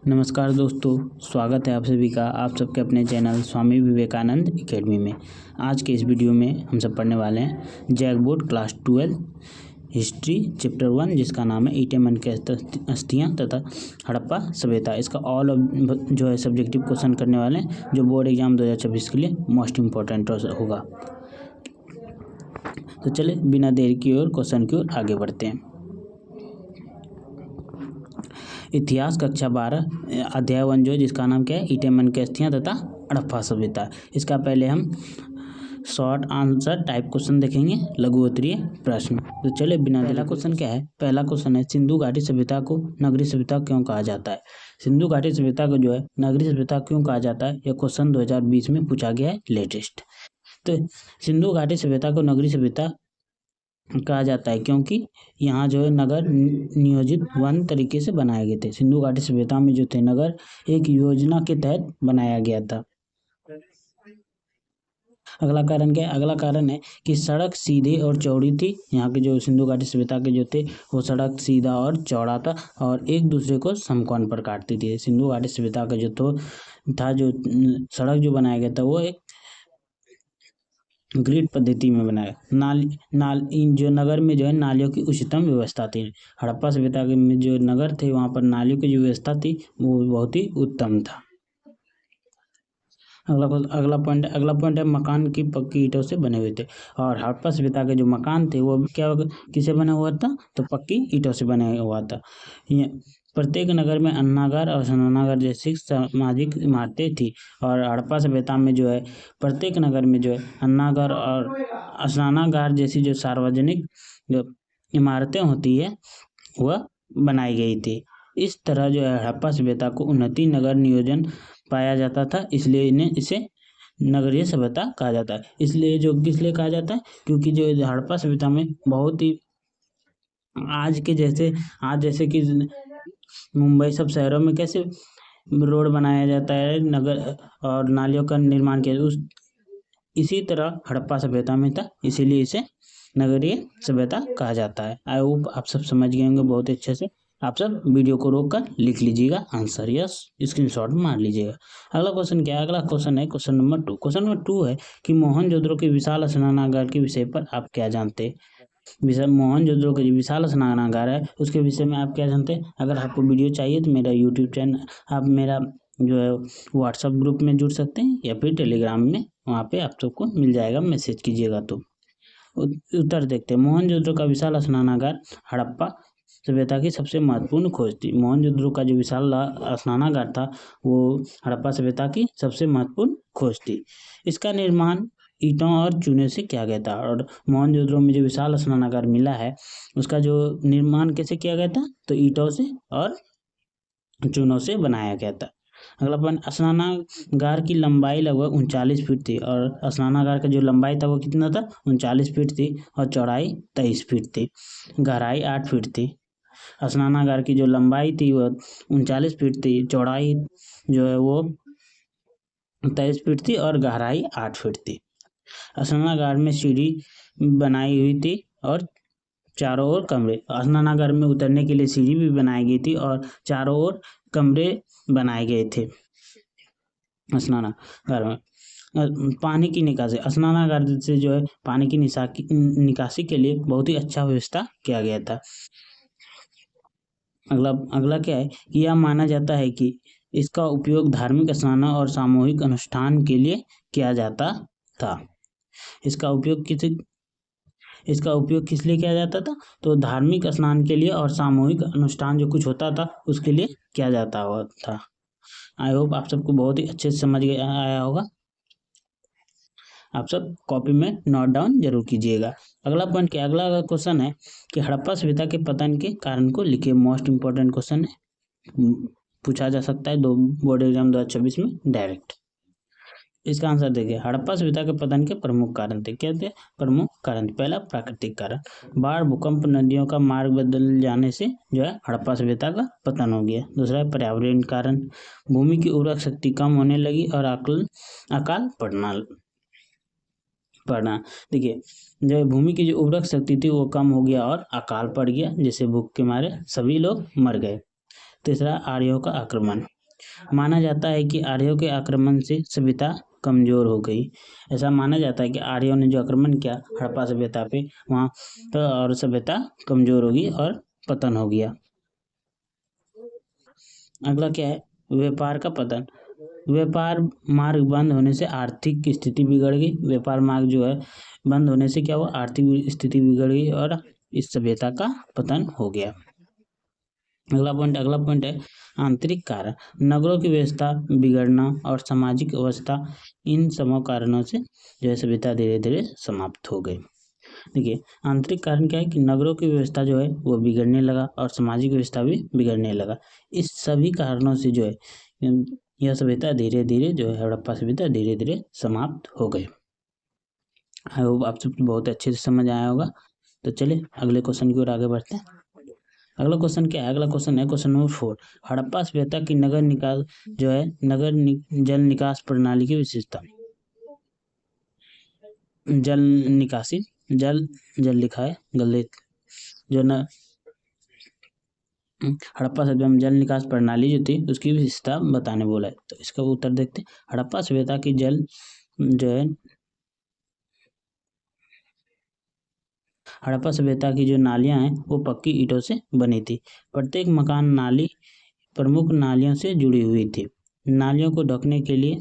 नमस्कार दोस्तों, स्वागत है आप सभी का आप सबके अपने चैनल स्वामी विवेकानंद एकेडमी में। आज के इस वीडियो में हम सब पढ़ने वाले हैं JAC board class 12 history chapter 1, जिसका नाम है ईटेमन के अस्थियाँ तथा हड़प्पा सभ्यता। इसका ऑल जो है सब्जेक्टिव क्वेश्चन करने वाले हैं, जो बोर्ड एग्जाम 2026 के लिए मोस्ट इम्पोर्टेंट होगा। तो चले बिना देर की ओर क्वेश्चन की ओर आगे बढ़ते हैं। इतिहास कक्षा 12 अध्याय 1 जो है, जिसका नाम क्या है, ईटेमन की अस्थियाँ तथा हड़प्पा सभ्यता। इसका पहले हम शॉर्ट आंसर टाइप क्वेश्चन देखेंगे, लघु उत्तरीय प्रश्न। तो चले बिना पहला क्वेश्चन क्या है, पहला क्वेश्चन है सिंधु घाटी सभ्यता को नगरीय सभ्यता क्यों कहा जाता है। सिंधु घाटी सभ्यता को जो है नगरीय सभ्यता क्यों कहा जाता है, यह क्वेश्चन 2020 में पूछा गया है लेटेस्ट। तो सिंधु घाटी सभ्यता को नगरीय सभ्यता कहा जाता है क्योंकि यहाँ जो है नगर नियोजित वन तरीके से बनाए गए थे। सिंधु घाटी सभ्यता में जो थे नगर एक योजना के तहत बनाया गया था। अगला कारण क्या है, अगला कारण है कि सड़क सीधी और चौड़ी थी। यहाँ के जो सिंधु घाटी सभ्यता के जो थे वो सड़क सीधा और चौड़ा था और एक दूसरे को समकोण पर काटती थी। सिंधु घाटी सभ्यता का जो था जो सड़क जो बनाया गया था वो एक ग्रिड पद्धति में बनाया। जो नगर में जो है नालियों की उच्चतम व्यवस्था थी। हड़प्पा सभ्यता में जो नगर थे वहाँ पर नालियों की जो व्यवस्था थी वो बहुत ही उत्तम था। अगला पॉइंट है मकान की पक्की ईंटों से बने हुए थे। और हड़प्पा सभ्यता के जो मकान थे वो क्या किसे बना हुआ था, तो पक्की ईंटों से बना हुआ था। प्रत्येक नगर में अन्नागार और स्नानागार जैसी सामाजिक इमारतें थी। और हड़प्पा सभ्यता में जो है प्रत्येक नगर में जो है अन्नागार और स्नानागार जैसी जो सार्वजनिक जो इमारतें होती है वह बनाई गई थी। इस तरह जो है हड़प्पा सभ्यता को उन्नति नगर नियोजन पाया जाता था, इसलिए इसे नगरीय सभ्यता कहा जाता है। इसलिए जो किस लिए कहा जाता है, क्योंकि जो हड़प्पा सभ्यता में बहुत ही आज जैसे कि मुंबई सब शहरों में कैसे रोड बनाया जाता है, नगर और नालियों का निर्माण किया, इसी तरह हड़प्पा सभ्यता में था, इसीलिए इसे नगरीय सभ्यता कहा जाता है। आई होप आप सब समझ गए होंगे बहुत अच्छे से। आप सब वीडियो को रोककर लिख लीजिएगा आंसर या स्क्रीनशॉट मार लीजिएगा। अगला क्वेश्चन क्या है, अगला क्वेश्चन है क्वेश्चन नंबर 2। क्वेश्चन नंबर 2 है कि मोहनजोदड़ो के विशाल स्नानागार के विषय पर आप क्या जानते हैं। मोहनजोदड़ो का जो विशाल स्नानागार है उसके विषय में आप क्या जानते हैं। अगर आपको वीडियो चाहिए तो मेरा यूट्यूब चैनल, आप मेरा जो है व्हाट्सएप ग्रुप में जुड़ सकते हैं या फिर टेलीग्राम में, वहाँ पे आप सबको मिल जाएगा, मैसेज कीजिएगा। तो उत्तर देखते हैं। मोहनजोदड़ो का विशाल स्नानागार हड़प्पा सभ्यता की सबसे महत्वपूर्ण खोज थी। मोहनजोदड़ो का जो विशाल स्नानागार था वो हड़प्पा सभ्यता की सबसे महत्वपूर्ण खोज थी। इसका निर्माण ईंटों और चूने से किया गया था। और मोहनजोदड़ो में जो विशाल स्नानागार मिला है उसका जो निर्माण कैसे किया गया था, तो ईंटों से और चूनों से बनाया गया था। अगला पॉइंट, स्नानागार की लंबाई लगभग 39 फीट थी। और स्नानागार का जो लंबाई था वो कितना था, 39 फीट थी और चौड़ाई 23 फीट थी, गहराई 8 फीट थी। स्नानागार की जो लंबाई थी वो 39 फीट थी, चौड़ाई जो है वो 23 फीट थी और गहराई 8 फीट थी। स्नानागार में सीढ़ी बनाई हुई थी और चारों ओर कमरे। स्नानागार में उतरने के लिए सीढ़ी भी बनाई गई थी और चारों ओर कमरे बनाए गए थे। स्नानागार में पानी की निकासी, स्नानागार से जो है पानी की निकासी के लिए बहुत ही अच्छा व्यवस्था किया गया था। अगला क्या है कि यह माना जाता है कि इसका उपयोग धार्मिक स्नान और सामूहिक अनुष्ठान के लिए किया जाता था। इसका उपयोग किस लिए किया जाता था, तो धार्मिक स्नान के लिए और सामूहिक अनुष्ठान जो कुछ होता था उसके लिए किया जाता था। आई होप आप सबको बहुत ही अच्छे से समझ आया होगा। आप सब कॉपी में नोट डाउन जरूर कीजिएगा। अगला पॉइंट क्या, अगला क्वेश्चन है कि हड़प्पा सभ्यता के पतन के कारण को लिखिए। मोस्ट इंपोर्टेंट क्वेश्चन है, पूछा जा सकता है बोर्ड एग्जाम 2026 में डायरेक्ट। इसका आंसर देखिए, हड़प्पा सभ्यता के पतन के प्रमुख कारण थे। क्या थे प्रमुख कारण, पहला प्राकृतिक कारण, बाढ़, भूकंप, नदियों का मार्ग बदल जाने से जो है हड़प्पा सभ्यता का पतन हो गया। दूसरा है पर्यावरण कारण, भूमि की उर्वरक शक्ति कम होने लगी और अकाल पड़ना। देखिए जो भूमि की जो उर्वरक शक्ति थी वो कम हो गया और अकाल पड़ गया, जिससे भूख के मारे सभी लोग मर गए। तीसरा आर्यों का आक्रमण, माना जाता है कि आर्यों के आक्रमण से सभ्यता कमजोर हो गई। ऐसा माना जाता है कि आर्यों ने जो आक्रमण किया हड़प्पा सभ्यता पे, वहाँ तो और सभ्यता कमजोर होगी और पतन हो गया। अगला क्या है, व्यापार का पतन। व्यापार मार्ग बंद होने से आर्थिक स्थिति बिगड़ गई। व्यापार मार्ग जो है बंद होने से क्या हुआ, आर्थिक स्थिति बिगड़ गई और इस सभ्यता का पतन हो गया। अगला पॉइंट है आंतरिक कारण। नगरों की व्यवस्था बिगड़ना और सामाजिक अवस्था, इन समूह कारणों से जो है सभ्यता धीरे धीरे समाप्त हो गई। देखिए आंतरिक कारण क्या है कि नगरों की व्यवस्था जो है वो बिगड़ने लगा और सामाजिक व्यवस्था भी बिगड़ने लगा। इस सभी कारणों से जो है यह सभ्यता धीरे धीरे जो है हड़प्पा सभ्यता धीरे धीरे समाप्त हो गई। आई होप आप सब बहुत अच्छे से समझ आया होगा। तो चलिए अगले क्वेश्चन की ओर आगे बढ़ते हैं। अगला क्वेश्चन क्या है, अगला क्वेश्चन है क्वेश्चन नंबर 4। हड़प्पा सभ्यता की नगर निकास जो है जल निकास प्रणाली की विशेषता। जल निकासी, जल लिखा है गलत, जो न हड़प्पा सभ्यता में जल निकास प्रणाली जो थी उसकी विशेषता बताने बोला है। तो इसका उत्तर देखते हैं। हड़प्पा सभ्यता की जल जो है हड़प्पा सभ्यता की जो नालियां हैं वो पक्की ईंटों से बनी थी। प्रत्येक मकान नाली प्रमुख नालियों से जुड़ी हुई थी। नालियों को ढकने के लिए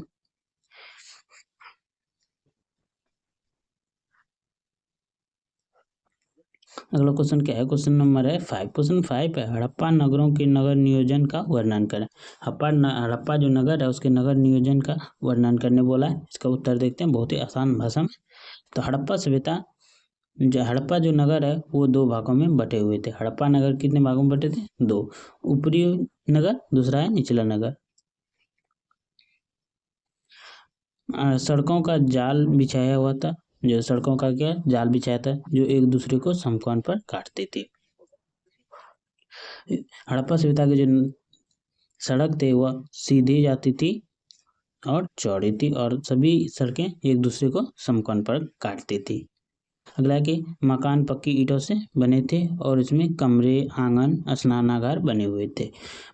अगला क्वेश्चन क्या है, क्वेश्चन नंबर है 5। क्वेश्चन 5 है हड़प्पा नगरों के नगर नियोजन का वर्णन करें। हड़प्पा जो नगर है उसके नगर नियोजन का वर्णन करने बोला है। इसका उत्तर देखते हैं बहुत ही आसान भाषा में। तो हड़प्पा जो नगर है वो 2 भागों में बटे हुए थे। हड़प्पा नगर कितने भागों में बटे थे, 2। ऊपरी नगर, दूसरा है निचला नगर। सड़कों का जाल बिछाया हुआ था, जो सड़कों का क्या जाल बिछाया था जो एक दूसरे को समकोण पर काटते थे। हड़प्पा सभ्यता की जो सड़क थे वह सीधी जाती थी और चौड़ी थी और सभी सड़कें एक दूसरे को समकोण पर काटती थी। अगला कि मकान पक्की ईंटों से बने थे और इसमें कमरे, आंगन, स्नानागार बने हुए थे।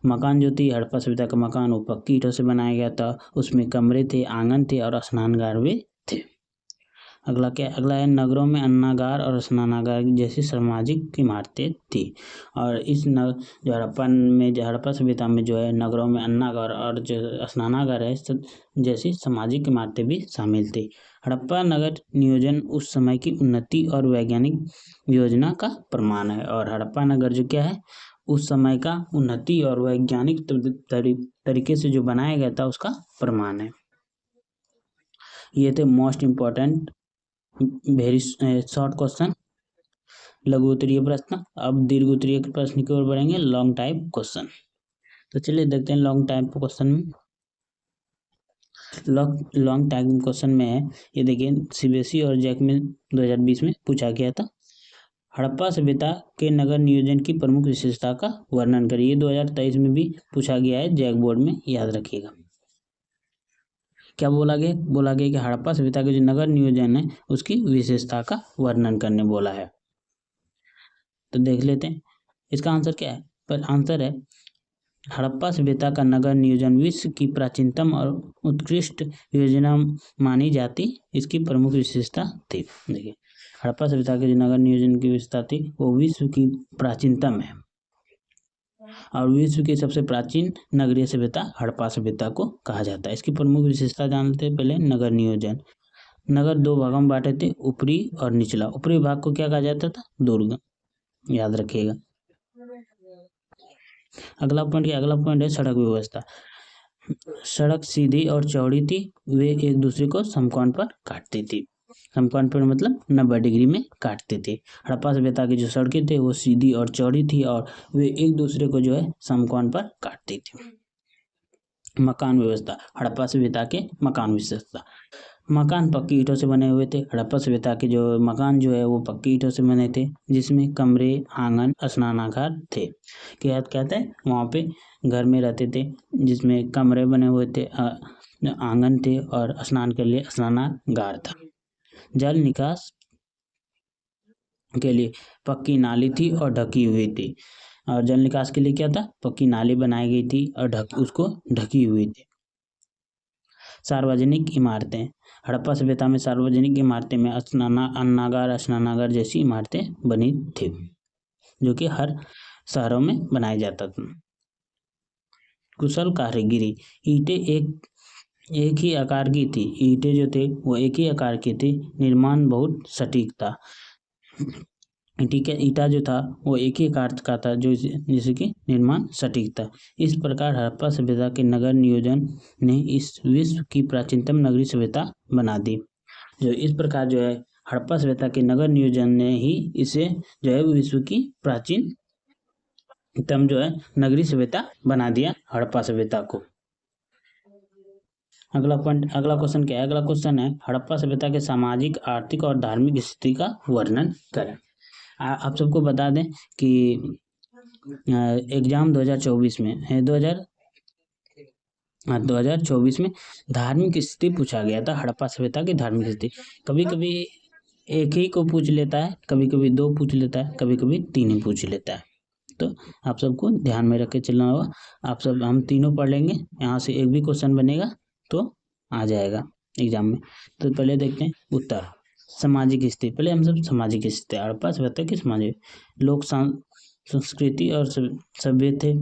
मकान जो थी हड़प्पा सभ्यता का मकान वो पक्की ईंटों से बनाया गया था। उसमें कमरे थे, आंगन थे और स्नानागार भी थे। अगला है नगरों में अन्नागार और स्नानागार जैसी सामाजिक इमारतें थी। और जो हड़प्पा सभ्यता में जो है नगरों में अन्नागार और जो स्नानागार है जैसी सामाजिक इमारतें भी शामिल थी। हड़प्पा नगर नियोजन उस समय की उन्नति और वैज्ञानिक योजना का प्रमाण है। और हड़प्पा नगर जो क्या है उस समय का उन्नति और वैज्ञानिक तरीके से जो बनाया गया था उसका प्रमाण है। ये थे most important very short question, लघु उत्तरीय प्रश्न। अब दीर्घ उत्तरीय प्रश्न की ओर बढ़ेंगे, लॉन्ग टाइप क्वेश्चन। तो चलिए देखते हैं लॉन्ग टाइप क्वेश्चन में। लॉन्ग टाइप क्वेश्चन में है, ये देखिए सीबीएसई और जैक में 2020 में पूछा गया था। हड़प्पा सभ्यता के नगर नियोजन की प्रमुख विशेषता का वर्णन करिए। 2023 में भी पूछा गया है जैक बोर्ड में, याद रखिएगा। क्या बोला गया कि हड़प्पा सभ्यता के जो नगर नियोजन है उसकी विशेषता का वर्णन करने बोला है। तो देख लेते हैं इसका आंसर क्या है। पर आंसर है हड़प्पा सभ्यता का नगर नियोजन विश्व की प्राचीनतम और उत्कृष्ट योजना मानी जाती, इसकी प्रमुख विशेषता थी। देखिए हड़प्पा सभ्यता के जो नगर नियोजन की विशेषता थी वो विश्व की प्राचीनतम है और विश्व की सबसे प्राचीन नगरीय सभ्यता हड़प्पा सभ्यता को कहा जाता है। इसकी प्रमुख विशेषता जानते हैं पहले। नगर नियोजन, नगर 2 भागों में बांटे थे, ऊपरी और निचला। ऊपरी भाग को क्या कहा जाता था, दुर्ग, याद रखिएगा। अगला पॉइंट है सड़क व्यवस्था। सड़क सीधी और चौड़ी थी, वे एक दूसरे को समकोण पर काटती थी। समकोण पर मतलब 90 डिग्री में काटते थे। हड़प्पा सभ्यता की जो सड़कें थे वो सीधी और चौड़ी थी और वे एक दूसरे को जो है समकोण पर काटती थी। मकान व्यवस्था, हड़प्पा सभ्यता के मकान विशेषता। मकान पक्की ईंटों से बने हुए थे। हड़प्पा सभ्यता के जो मकान जो है वो पक्की ईंटों से बने थे, जिसमें कमरे, आंगन, स्नानागार थे। क्या कहते हैं वहाँ पे घर में रहते थे, जिसमें कमरे बने हुए थे, आंगन थे और स्नान के लिए स्नानागार था। जल निकास के लिए पक्की नाली थी और ढकी हुई थी। और जल निकास के लिए क्या था, पक्की नाली बनाई गई थी और उसको ढकी हुई थी। सार्वजनिक इमारतें, हड़प्पा सभ्यता में सार्वजनिक इमारतें में अन्नागार, स्नानागार जैसी इमारतें बनी थी, जो कि हर शहरों में बनाया जाता था। कुशल कारीगिरी, ईंटें एक ही आकार की थी, ईंटें जो थे वो एक ही आकार की थी, निर्माण बहुत सटीक था। ठीक है, ईटा जो था वो एक ही आकार का था, जो जिससे कि निर्माण सटीक था। इस प्रकार हड़प्पा सभ्यता के नगर नियोजन ने इस विश्व की प्राचीनतम नगरीय सभ्यता बना दी। जो इस प्रकार जो है हड़प्पा सभ्यता के नगर नियोजन ने ही इसे जो है विश्व की प्राचीनतम जो है नगरीय सभ्यता बना दिया हड़प्पा सभ्यता को। अगला क्वेश्चन क्या है? अगला क्वेश्चन है हड़प्पा सभ्यता के सामाजिक, आर्थिक और धार्मिक स्थिति का वर्णन करें। आप सबको बता दें कि एग्जाम 2024 में 2024 में धार्मिक स्थिति पूछा गया था, हड़प्पा सभ्यता की धार्मिक स्थिति। कभी कभी एक ही को पूछ लेता है, कभी कभी 2 पूछ लेता है, कभी कभी 3 ही पूछ लेता है, तो आप सबको ध्यान में रख के चलना होगा। हम तीनों पढ़ लेंगे, यहाँ से एक भी क्वेश्चन बनेगा तो आ जाएगा एग्जाम में। तो पहले देखते हैं उत्तर। सामाजिक स्थिति, पहले हम सब सामाजिक स्थिति हड़प्पा सभ्यता की सामाजिक, लोक संस्कृति और सभ्य थे।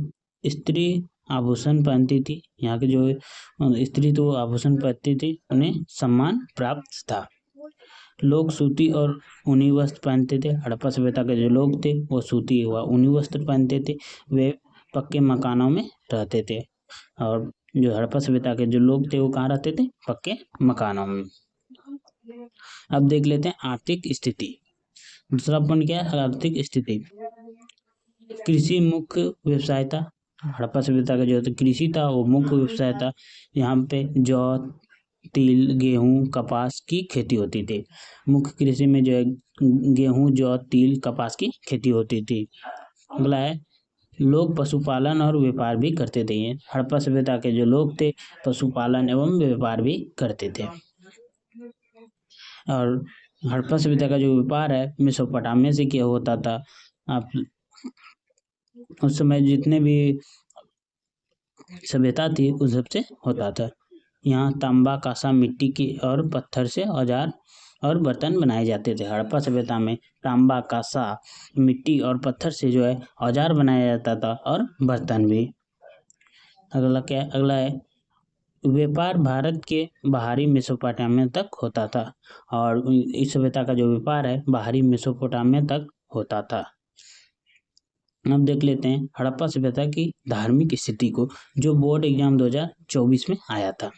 स्त्री आभूषण पहनती थी, यहाँ के जो स्त्री तो आभूषण पहनती थी, उन्हें सम्मान प्राप्त था। लोग सूती और ऊनी वस्त्र पहनते थे, हड़प्पा सभ्यता के जो लोग थे वो सूती व ऊनी वस्त्र पहनते थे, वे पक्के मकानों में रहते थे। और जो हड़प्पा सभ्यता के जो लोग थे वो कहाँ रहते थे? पक्के मकानों में। अब देख लेते हैं आर्थिक स्थिति। दूसरा पॉइंट क्या है? आर्थिक स्थिति। कृषि मुख्य व्यवसाय था, हड़प्पा सभ्यता का जो कृषि था वो मुख्य व्यवसाय था। यहाँ पे जौ, तिल, गेहूं, कपास की खेती होती थी। मुख्य कृषि में जो है गेहूं, जौ, तिल, कपास की खेती होती थी। अगला है लोग पशुपालन और व्यापार भी करते थे। हड़प्पा सभ्यता के जो लोग थे पशुपालन एवं व्यापार भी करते थे। और हड़प्पा सभ्यता का जो व्यापार है मेसोपोटामिया से किया होता था। आप उस समय जितने भी सभ्यता थी उस सबसे होता था। यहाँ तांबा, कांसा, मिट्टी की और पत्थर से औजार और बर्तन बनाए जाते थे। हड़प्पा सभ्यता में तांबा, कांसा, मिट्टी और पत्थर से जो है औजार बनाया जाता था और बर्तन भी। अगला है व्यापार भारत के बाहरी मेसोपोटामिया तक होता था, और इस सभ्यता का जो व्यापार है बाहरी मेसोपोटामिया तक होता था। अब देख लेते हैं हड़प्पा सभ्यता की धार्मिक स्थिति को, जो बोर्ड एग्जाम 2024 में आया था।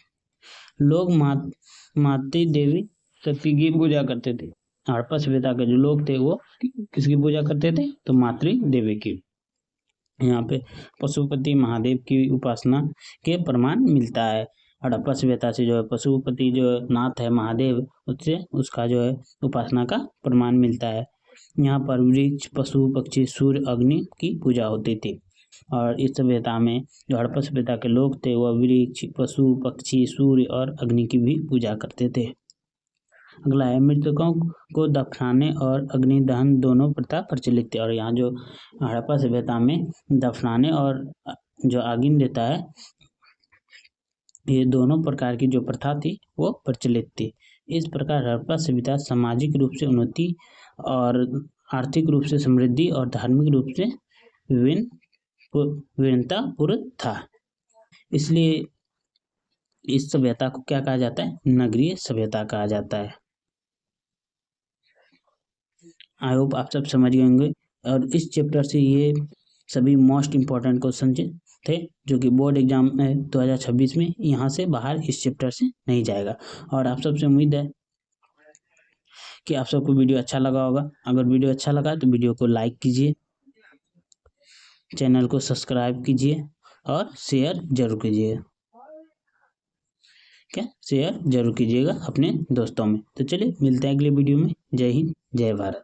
लोग मातृ देवी शक्ति की पूजा करते थे। हड़प्पा सभ्यता के जो लोग थे वो किसकी पूजा करते थे? तो मातृ देवी की। यहाँ पे पशुपति महादेव की उपासना के प्रमाण मिलता है। हड़प्पा सभ्यता से जो है पशुपति जो नाथ है महादेव, उससे उसका जो है उपासना का प्रमाण मिलता है। यहाँ पर वृक्ष, पशु, पक्षी, सूर्य, अग्नि की पूजा होती थी। और इस सभ्यता में जो हड़प्पा सभ्यता के लोग थे वह वृक्ष, पशु, पक्षी, सूर्य और अग्नि की भी पूजा करते थे। अगला है मृतकों को दफनाने और अग्नि दहन दोनों प्रथा प्रचलित थी। और यहाँ जो हड़प्पा सभ्यता में दफनाने और जो आगिन देता है, ये दोनों प्रकार की जो प्रथा थी वो प्रचलित थी। इस प्रकार हड़प्पा सभ्यता सामाजिक रूप से उन्नति और आर्थिक रूप से समृद्धि और धार्मिक रूप से विभिन्नतापूर्ण था। इसलिए इस सभ्यता को क्या कहा जाता है? नगरीय सभ्यता कहा जाता है। आई होप आप सब समझ गए होंगे। और इस चैप्टर से ये सभी मोस्ट इम्पोर्टेंट क्वेश्चन थे, जो कि बोर्ड एग्जाम में 2026 में यहाँ से बाहर इस चैप्टर से नहीं जाएगा। और आप सबसे उम्मीद है कि आप सबको वीडियो अच्छा लगा होगा। अगर वीडियो अच्छा लगा तो वीडियो को लाइक कीजिए, चैनल को सब्सक्राइब कीजिए और शेयर जरूर कीजिए। क्या? शेयर जरूर कीजिएगा अपने दोस्तों में। तो चलिए मिलते हैं अगले वीडियो में। जय हिंद, जय भारत।